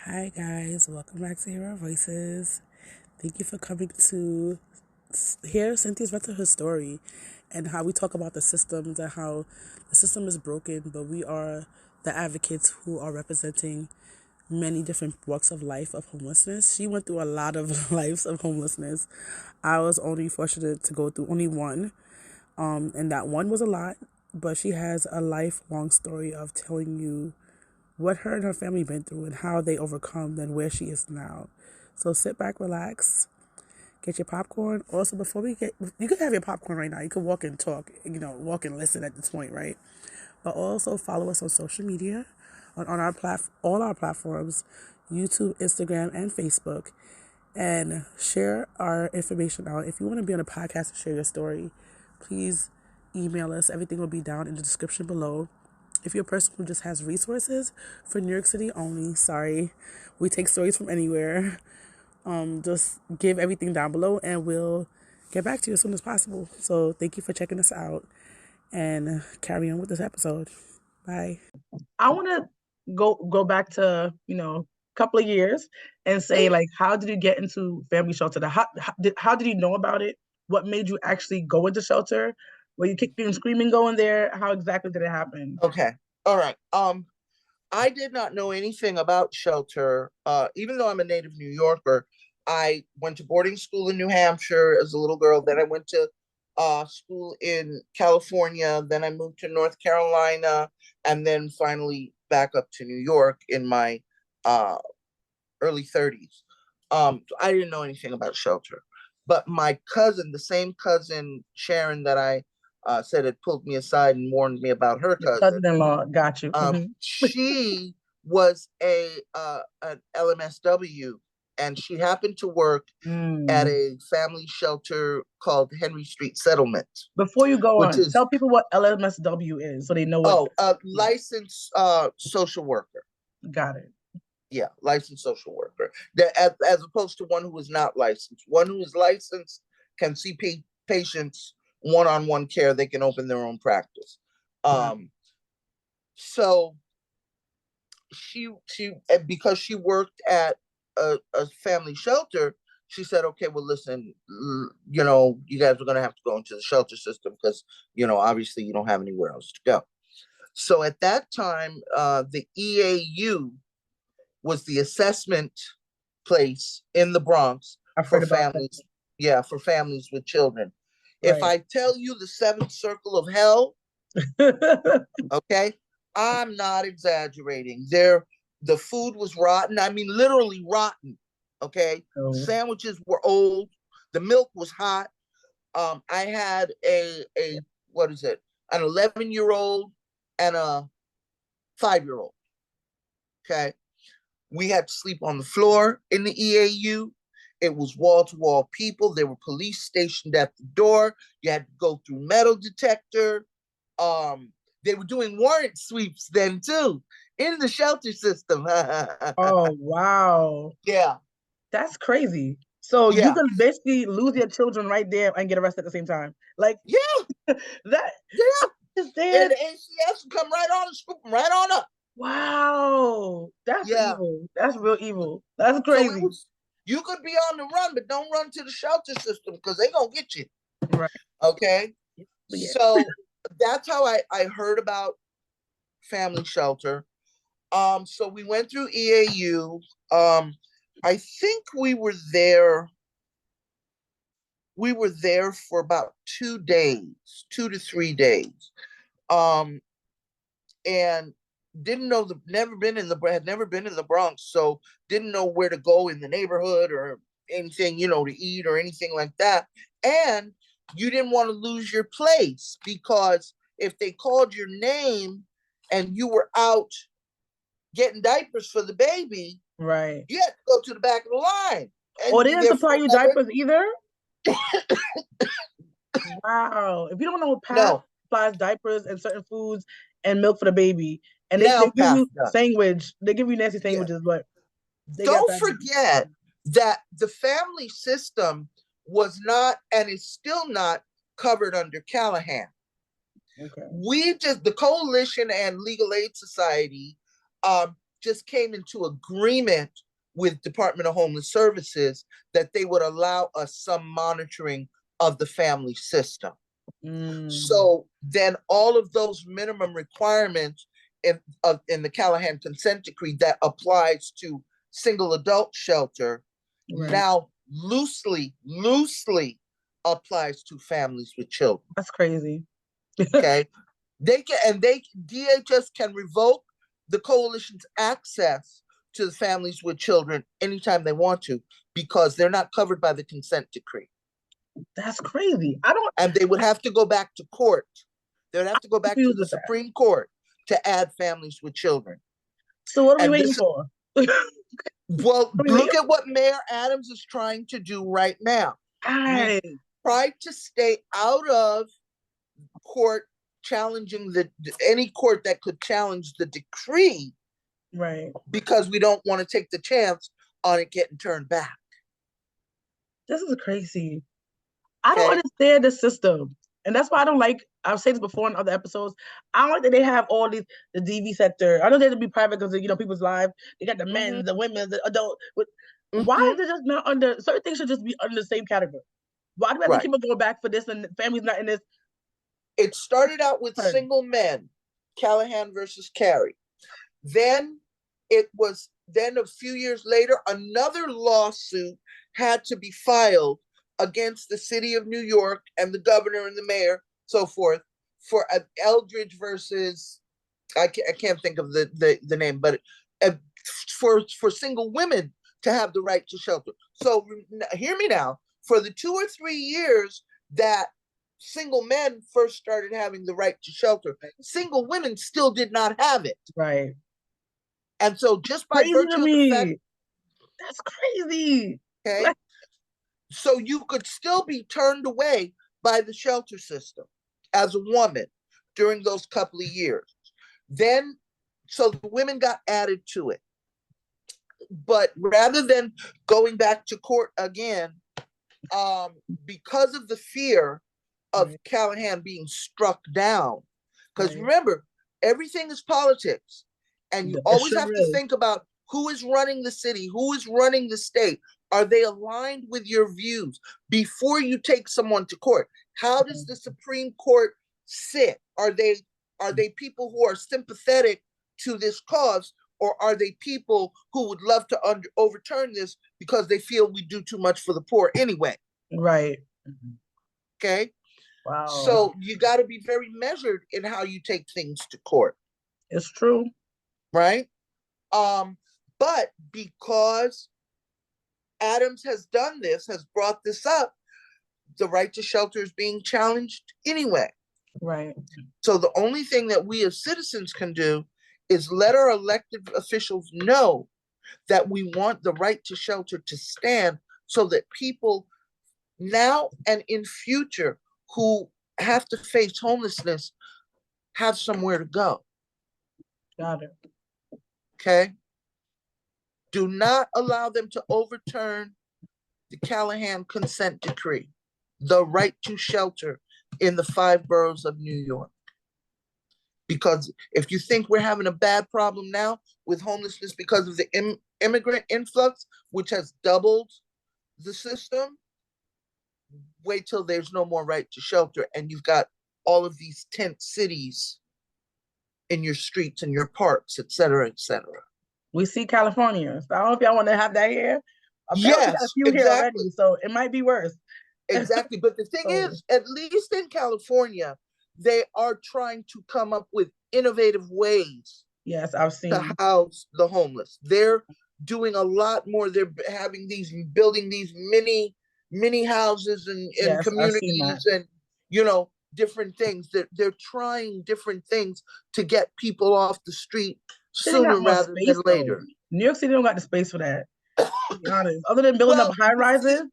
Hi guys, welcome back to Hear Our Voices. Thank you for coming to hear Cynthia's run through her story and how we talk about the systems and how the system is broken, but we are the advocates who are representing many different walks of life of homelessness. She went through a lot of lives of homelessness. I was only fortunate to go through only one, and that one was a lot, but she has a lifelong story of telling you what her and her family been through and how they overcome and where she is now. So sit back, relax, get your popcorn. Also, before we get, you can have your popcorn right now. You can walk and talk, walk and listen at this point, right? But also follow us on social media, on our all our platforms, YouTube, Instagram, and Facebook, and share our information out. If you want to be on a podcast and share your story, please email us. Everything will be down in the description below. If you're a person who just has resources for New York City only, sorry, we take stories from anywhere. Just give everything down below and we'll get back to you as soon as possible. So thank you for checking us out and carry on with this episode. Bye. I want to go back to, a couple of years and say, like, how did you get into family shelter? How did you know about it? What made you actually go into shelter? Were you kicking and screaming going there? How exactly did it happen? Okay. All right. I did not know anything about shelter. Even though I'm a native New Yorker, I went to boarding school in New Hampshire as a little girl. Then I went to school in California. Then I moved to North Carolina, and then finally back up to New York in my early 30s. I didn't know anything about shelter, but my cousin, the same cousin Sharon that I said had pulled me aside and warned me about her cousin-in-law, got you. She was an LMSW, and she happened to work at a family shelter called Henry Street Settlement. Before you go on, tell people what LMSW is so they know what. Licensed social worker. Got it. Yeah, licensed social worker. As opposed to one who is not licensed. One who is licensed can see patients one-on-one care. They can open their own practice. So she because she worked at a family shelter, she said, okay, well, listen, you guys are going to have to go into the shelter system because, obviously you don't have anywhere else to go. So at that time, the EAU was the assessment place in the Bronx for families. Yeah, for families with children. Right. If I tell you the seventh circle of hell, okay, I'm not exaggerating. The food was rotten. I mean, literally rotten. Okay, sandwiches were old. The milk was hot. I had an 11-year-old and a 5-year-old. Okay, we had to sleep on the floor in the EAU. It was wall-to-wall people. There were police stationed at the door. You had to go through metal detector. They were doing warrant sweeps then too in the shelter system. Oh, wow. Yeah. That's crazy. So you can basically lose your children right there and get arrested at the same time. Like, and the ACS would come right on and scoop them right on up. Wow. That's evil. That's real evil. That's crazy. So you could be on the run, but don't run to the shelter system because they're going to get you. Right. Okay? Yeah. So that's how I heard about family shelter. So we went through EAU. I think we were there for about 2 days, 2 to 3 days. And didn't know had never been in the Bronx, so didn't know where to go in the neighborhood or anything, to eat or anything like that. And you didn't want to lose your place because if they called your name and you were out getting diapers for the baby, right, you had to go to the back of the line. And they didn't supply you diapers either? Wow. If you don't know, PATH supplies diapers and certain foods and milk for the baby. And they give you sandwich. They give you nasty sandwiches, but don't forget that the family system was not and is still not covered under Callahan. Okay. The Coalition and Legal Aid Society just came into agreement with Department of Homeless Services that they would allow us some monitoring of the family system. So then all of those minimum requirements in the Callahan consent decree that applies to single adult shelter now loosely applies to families with children. That's crazy. Okay. DHS can revoke the coalition's access to the families with children anytime they want to, because they're not covered by the consent decree. That's crazy. And they would have to go back to court. They would have to go back to the Supreme Court to add families with children. So what are we waiting for? Well, look at what Mayor Adams is trying to do right now. Right. Try to stay out of court challenging any court that could challenge the decree, right? Because we don't want to take the chance on it getting turned back. This is crazy. I don't understand the system, and that's why I don't like. I've said this before in other episodes. I don't like that they have all these the DV sector. I know they have to be private because people's lives. They got the men, the women, the adult. But why is it just not under? Certain things should just be under the same category. Why do we have to keep on going back for this and families not in this? It started out with single men, Callahan versus Carey. Then a few years later, another lawsuit had to be filed against the city of New York and the governor and the mayor, so forth, for Eldridge versus, I can't think of the name, but for single women to have the right to shelter. So hear me now, for the 2 or 3 years that single men first started having the right to shelter, single women still did not have it. Right. And so just by virtue of the fact, that's crazy. Okay. So you could still be turned away by the shelter system as a woman during those couple of years. Then, so the women got added to it. But rather than going back to court again, because of the fear of Callahan being struck down, because remember, everything is politics, and you always have to think about who is running the city, who is running the state. Are they aligned with your views before you take someone to court? How does the Supreme Court sit? Are they people who are sympathetic to this cause, or are they people who would love to overturn this because they feel we do too much for the poor anyway? Right. Okay. Wow. So you got to be very measured in how you take things to court. It's true. Right. But because Adams has done this, has brought this up, the right to shelter is being challenged anyway. Right. So the only thing that we as citizens can do is let our elected officials know that we want the right to shelter to stand, so that people now and in future who have to face homelessness have somewhere to go. Got it. Okay. Do not allow them to overturn the Callahan consent decree, the right to shelter in the 5 boroughs of New York. Because if you think we're having a bad problem now with homelessness because of the immigrant influx, which has doubled the system, wait till there's no more right to shelter and you've got all of these tent cities in your streets and your parks, et cetera, et cetera. We see California. So I don't know if y'all want to have that here. Yes, got a few here already, so it might be worse. Exactly. But the thing is, at least in California, they are trying to come up with innovative ways. Yes, I've seen to house the homeless. They're doing a lot more. They're building these mini houses and communities and different things. They're trying different things to get people off the street sooner rather than later. New York City don't got the space for that. To be honest, other than building up high rises.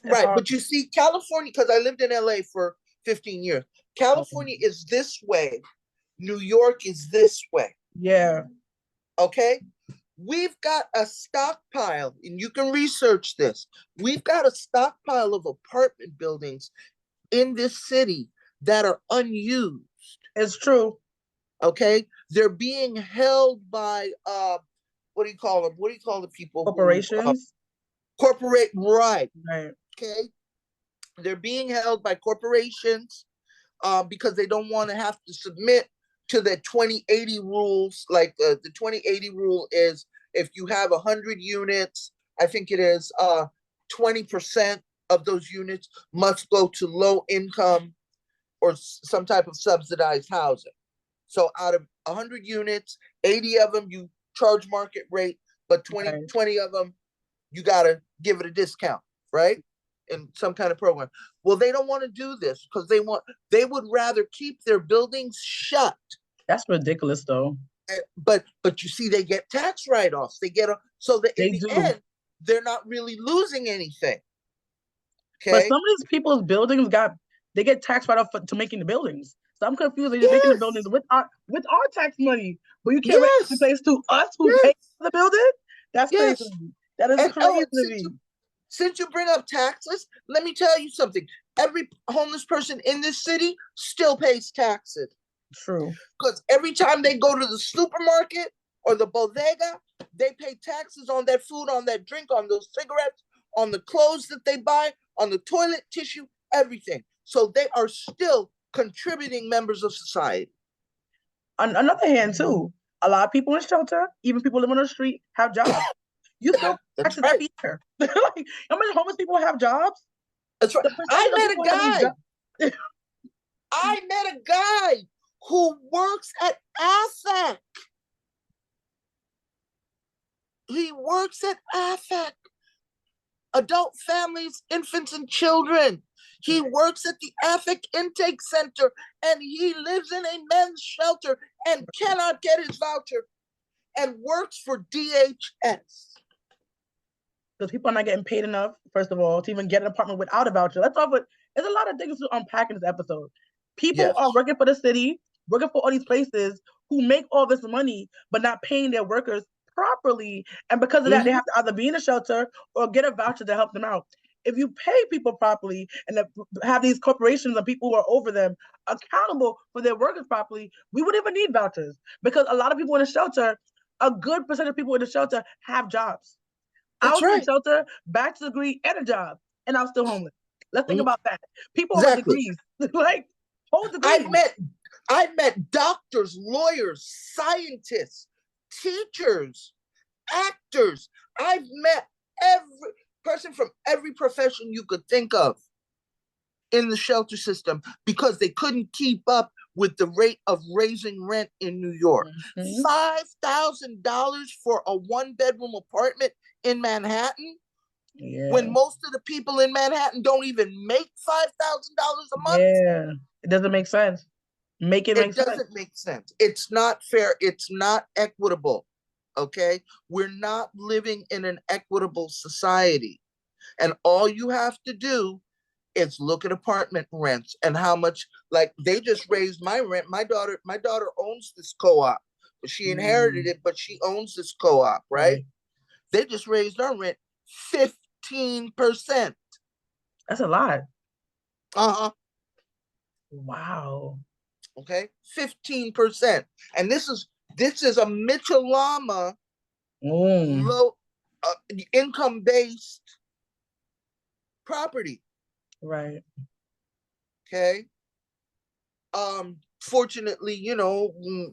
Right, but you see, California, because I lived in LA for 15 years. California is this way. New York is this way. Yeah. Okay? We've got a stockpile, and you can research this. We've got a stockpile of apartment buildings in this city that are unused. It's true. Okay, they're being held by what do you call them? What do you call the people Corporations? who corporate? Right. Right. Okay, they're being held by corporations because they don't want to have to submit to the 2080 rules. Like the 2080 rule is if you have 100 units, I think it is 20% of those units must go to low income or some type of subsidized housing. So out of 100 units, 80 of them you charge market rate, but 20 of them you got to give it a discount, right? In some kind of program. Well, they don't want to do this because they would rather keep their buildings shut. That's ridiculous, though. But you see, they get tax write-offs. They get so that in the end, they're not really losing anything. Okay. But some of these people's buildings they get tax write-off to making the buildings. So I'm confused. They're just making the buildings with our tax money, but you can't rent the place to us who pay for the building. That's crazy. That is crazy to me. Since you bring up taxes, let me tell you something. Every homeless person in this city still pays taxes. True. Because every time they go to the supermarket or the bodega, they pay taxes on that food, on that drink, on those cigarettes, on the clothes that they buy, on the toilet tissue, everything. So they are still contributing members of society. On another hand, too, a lot of people in shelter, even people living on the street, have jobs. You still That's right. Here. Like, how many homeless people have jobs? That's right. I met a guy who works at AFAC. He works at AFAC. Adult families, infants, and children. He works at the AFAC intake center, and he lives in a men's shelter and cannot get his voucher and works for DHS. Because people are not getting paid enough, first of all, to even get an apartment without a voucher. Let's talk about, there's a lot of things to unpack in this episode. People are working for the city, working for all these places who make all this money, but not paying their workers properly. And because of that, they have to either be in a shelter or get a voucher to help them out. If you pay people properly and have these corporations and people who are over them accountable for their workers properly, we wouldn't even need vouchers. Because a lot of people in the shelter, a good percentage of people in the shelter have jobs. I was in a shelter, bachelor's degree, and a job, and I was still homeless. Let's think about that. People with degrees, like whole degrees. I met doctors, lawyers, scientists, teachers, actors. I've met every person from every profession you could think of in the shelter system because they couldn't keep up with the rate of raising rent in New York. $5,000 for a one-bedroom apartment in Manhattan, when most of the people in Manhattan don't even make $5,000 a month. Yeah, it doesn't make sense. It doesn't make sense. It's not fair. It's not equitable. Okay, we're not living in an equitable society, and all you have to do is look at apartment rents and how much. Like, they just raised my rent. My daughter owns this co-op. She inherited it, but she owns this co-op, right? They just raised our rent 15%. That's a lot. Wow. Okay, 15%, and this is a Mitchell-Lama low income-based property. Right. Okay. Fortunately,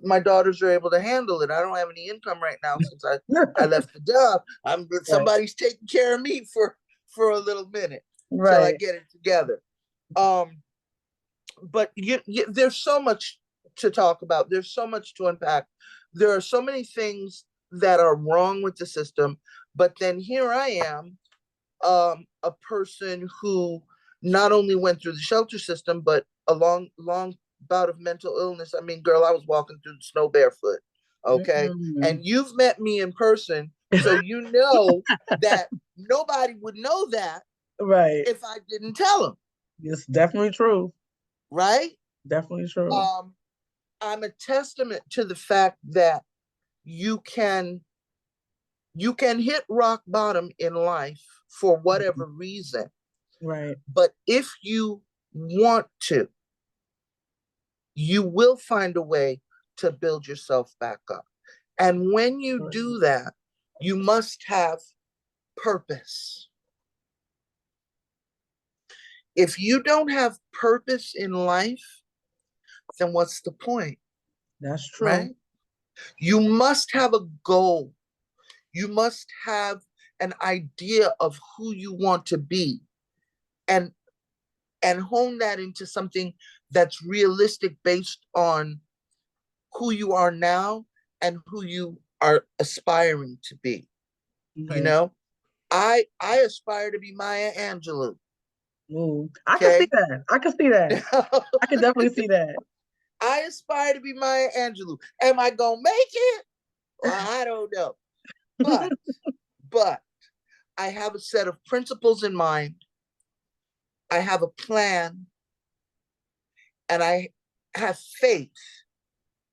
my daughters are able to handle it. I don't have any income right now since I left the job. Somebody's taking care of me for a little minute until I get it together. But there's so much to talk about. There's so much to unpack. There are so many things that are wrong with the system. But then here I am, a person who not only went through the shelter system, but a long bout of mental illness. I mean, girl, I was walking through the snow barefoot. Okay. And you've met me in person, so you know that nobody would know that if I didn't tell them. It's definitely true. Right? Definitely true. I'm a testament to the fact that you can hit rock bottom in life for whatever reason. Right. But if you want to, you will find a way to build yourself back up. And when you do that, you must have purpose. If you don't have purpose in life, then what's the point? That's true. Right? You must have a goal. You must have an idea of who you want to be, and hone that into something that's realistic based on who you are now and who you are aspiring to be. Okay. You know, I aspire to be Maya Angelou. Ooh, I can see that. I can see that. I can definitely see that. I aspire to be Maya Angelou. Am I gonna make it? Well, I don't know. But I have a set of principles in mind. I have a plan, and I have faith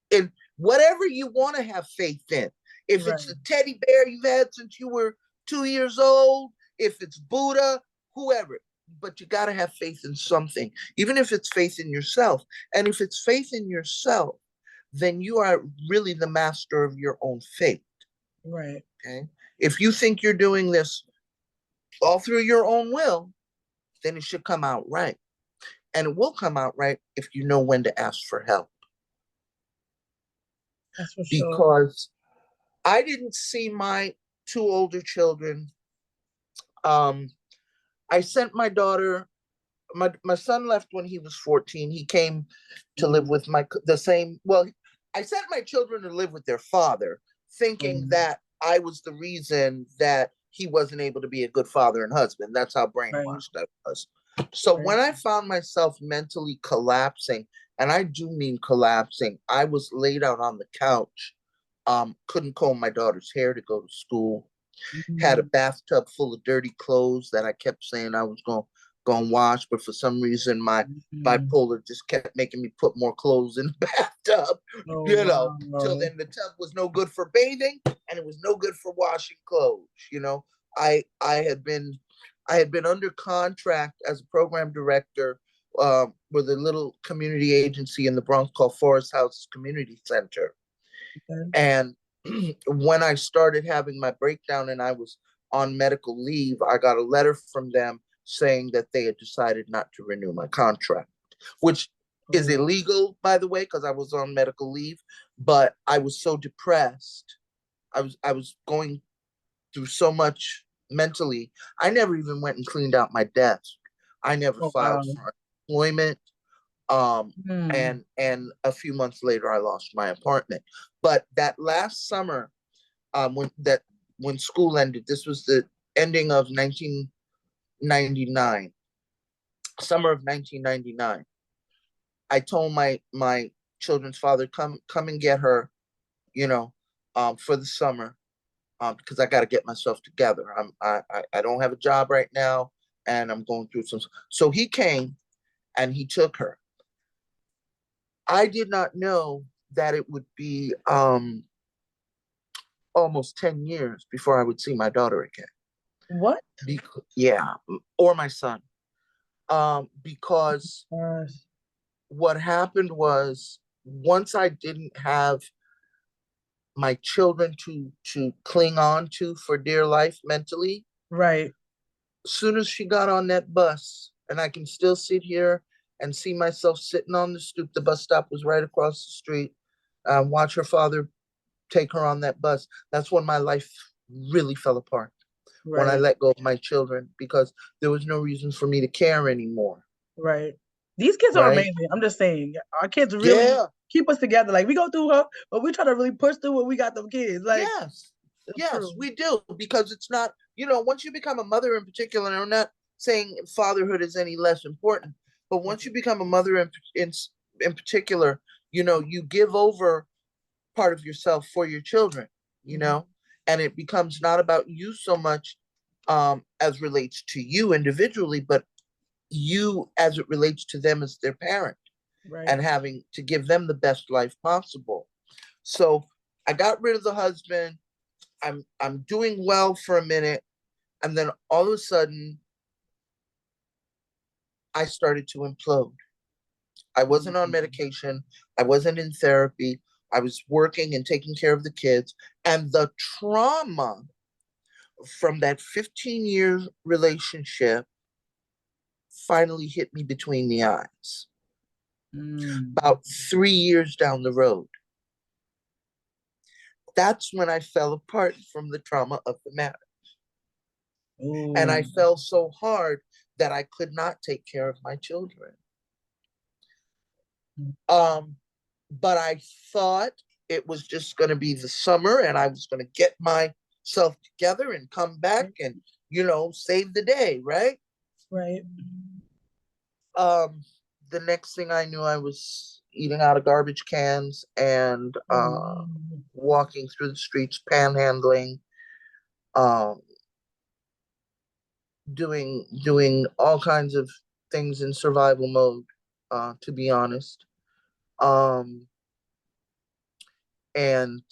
in whatever you want to have faith in. If Right. it's the teddy bear you've had since you were 2 years old, if it's Buddha, whoever, but you got to have faith in something, even if it's faith in yourself. And if it's faith in yourself, then you are really the master of your own fate. Right. Okay. If you think you're doing this all through your own will, then it should come out right. And it will come out right if you know when to ask for help. That's for sure. Because I didn't see my 2 older children. I sent my daughter, my son left when he was 14. He came to live with I sent my children to live with their father, thinking that I was the reason that he wasn't able to be a good father and husband. That's how brainwashed I was. So when I found myself mentally collapsing, and I do mean collapsing, I was laid out on the couch, couldn't comb my daughter's hair to go to school, had a bathtub full of dirty clothes that I kept saying I was going to wash, but for some reason my bipolar just kept making me put more clothes in the bathtub, till then the tub was no good for bathing and it was no good for washing clothes. I had been under contract as a program director with a little community agency in the Bronx called Forest House Community Center. Okay. And when I started having my breakdown and I was on medical leave, I got a letter from them saying that they had decided not to renew my contract, which is illegal, by the way, because I was on medical leave. But I was so depressed. I was going through so much mentally. I never even went and cleaned out my desk. I never filed for employment. And a few months later, I lost my apartment. But that last summer, when school ended, this was the ending of 1999, summer of 1999. I told my children's father, come and get her, for the summer, because I got to get myself together. I don't have a job right now, and I'm going through some. So he came, and he took her. I did not know that it would be almost 10 years before I would see my daughter again. What? Yeah, or my son. Because what happened was, once I didn't have my children to cling on to for dear life mentally, right, as soon as she got on that bus, and I can still sit here and see myself sitting on the stoop, the bus stop was right across the street, watch her father take her on that bus. That's when my life really fell apart. Right. When I let go of my children, because there was no reason for me to care anymore. Right. These kids are amazing. I'm just saying, our kids really keep us together. Like, we go through her, but we try to really push through when we got them kids. Like, yes, we do, because it's not, once you become a mother in particular, and I'm not saying fatherhood is any less important, but once you become a mother in particular, you give over part of yourself for your children, and it becomes not about you so much as relates to you individually, but you as it relates to them as their parent, and having to give them the best life possible. So I got rid of the husband. I'm doing well for a minute, and then all of a sudden I started to implode. I wasn't on medication. I wasn't in therapy. I was working and taking care of the kids, and the trauma from that 15-year relationship finally hit me between the eyes. About 3 years down the road. That's when I fell apart from the trauma of the marriage. Ooh. And I fell so hard that I could not take care of my children. But I thought it was just going to be the summer and I was going to get myself together and come back and, save the day, right? Right. The next thing I knew, I was eating out of garbage cans and walking through the streets, panhandling, doing all kinds of things in survival mode, to be honest. And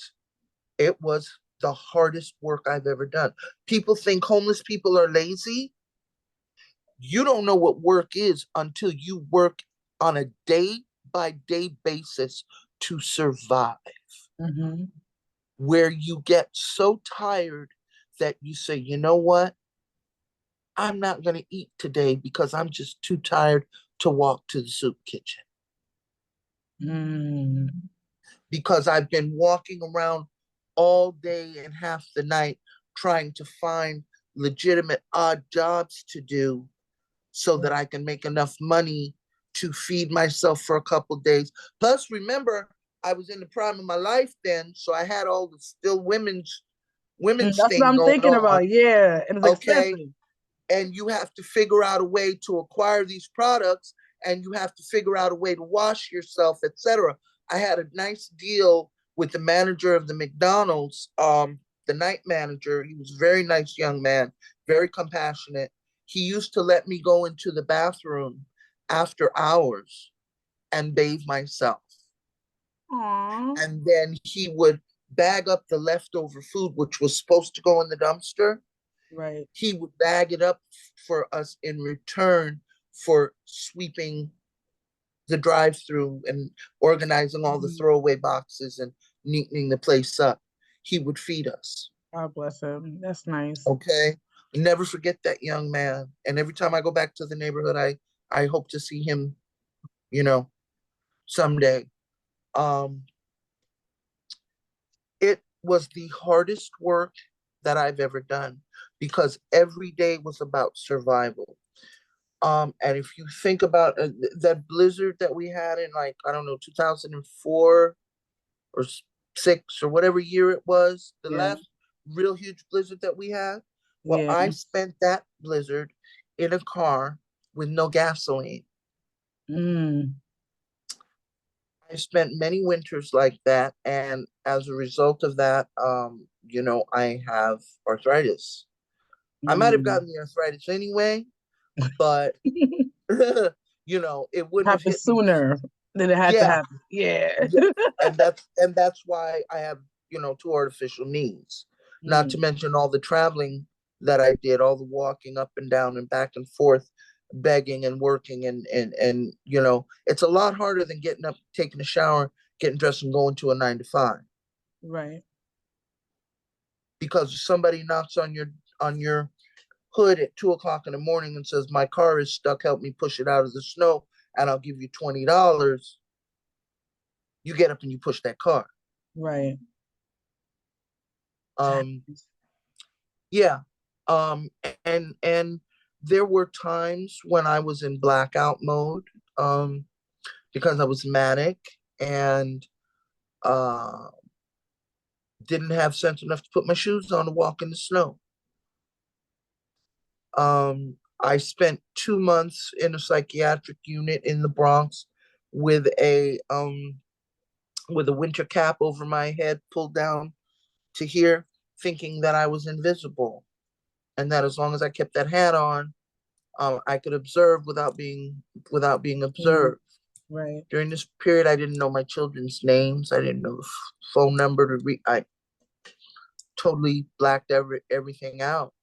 it was the hardest work I've ever done. People think homeless people are lazy. You don't know what work is until you work on a day-by-day basis to survive. Where you get so tired that you say, you know what? I'm not going to eat today because I'm just too tired to walk to the soup kitchen. Because I've been walking around all day and half the night trying to find legitimate odd jobs to do so that I can make enough money to feed myself for a couple days. Plus, remember, I was in the prime of my life then, so I had all the still women's That's thing what I'm going thinking on. about. Yeah, and it's okay, expensive. And you have to figure out a way to acquire these products, and you have to figure out a way to wash yourself, etc. I had a nice deal with the manager of the McDonald's, the night manager. He was a very nice young man, very compassionate. He used to let me go into the bathroom after hours and bathe myself. Aww. And then he would bag up the leftover food, which was supposed to go in the dumpster. Right. He would bag it up for us in return for sweeping the drive-through and organizing all the throwaway boxes and neatening the place up. He would feed us. God bless him. That's nice. Okay. Never forget that young man. And every time I go back to the neighborhood, I hope to see him, someday. It was the hardest work that I've ever done because every day was about survival. And if you think about that blizzard that we had in 2004 or 6 or whatever year it was, the last real huge blizzard that we had. Well, I spent that blizzard in a car with no gasoline. I spent many winters like that, and as a result of that, I have arthritis. I might have gotten the arthritis anyway, but it wouldn't have hit sooner than it had to happen. Yeah. And that's why I have, 2 artificial knees. Not to mention all the traveling that I did, all the walking up and down and back and forth, begging and working and it's a lot harder than getting up, taking a shower, getting dressed and going to a 9 to 5. Right. Because if somebody knocks on your hood at 2:00 in the morning and says, my car is stuck, help me push it out of the snow and I'll give you $20, you get up and you push that car. Right. Yeah. And there were times when I was in blackout mode, because I was manic and didn't have sense enough to put my shoes on to walk in the snow. I spent 2 months in a psychiatric unit in the Bronx with a winter cap over my head pulled down to here, thinking that I was invisible and that as long as I kept that hat on, I could observe without being observed. Right. During this period, I didn't know my children's names. I didn't know the phone number to read. I totally blacked everything out,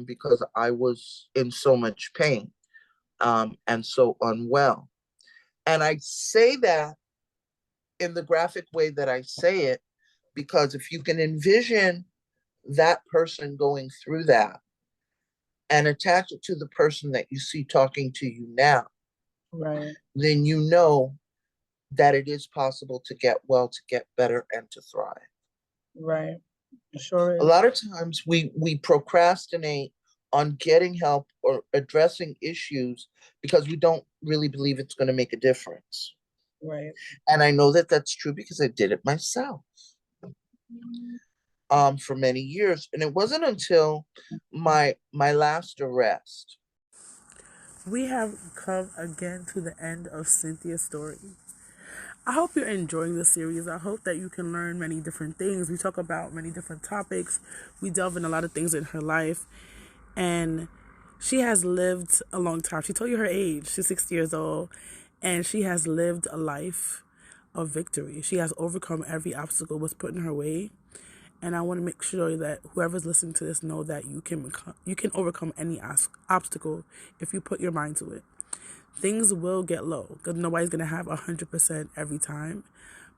because I was in so much pain, and so unwell. And I say that in the graphic way that I say it, because if you can envision that person going through that and attach it to the person that you see talking to you now, Right. then you know that it is possible to get well, to get better, and to thrive. Right. It sure A is. lot of times we procrastinate on getting help or addressing issues because we don't really believe it's going to make a difference. Right. And I know that that's true because I did it myself for many years. And it wasn't until my last arrest. We have come again to the end of Cynthia's story. I hope you're enjoying the series. I hope that you can learn many different things. We talk about many different topics. We delve in a lot of things in her life. And she has lived a long time. She told you her age. She's 60 years old. And she has lived a life of victory. She has overcome every obstacle was put in her way. And I want to make sure that whoever's listening to this know that you can overcome any obstacle if you put your mind to it. Things will get low because nobody's going to have 100% every time,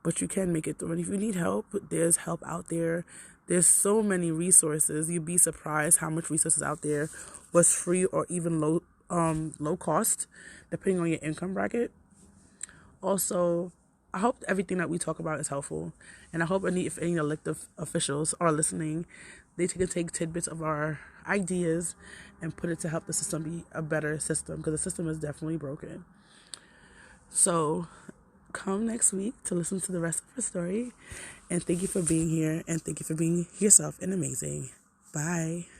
but you can make it through. And if you need help, there's help out there. There's so many resources. You'd be surprised how much resources out there was free or even low cost, depending on your income bracket. Also, I hope everything that we talk about is helpful, and I hope if any elected officials are listening, they can take tidbits of our ideas and put it to help the system be a better system, because the system is definitely broken. So come next week to listen to the rest of her story, and thank you for being here, and thank you for being yourself and amazing. Bye.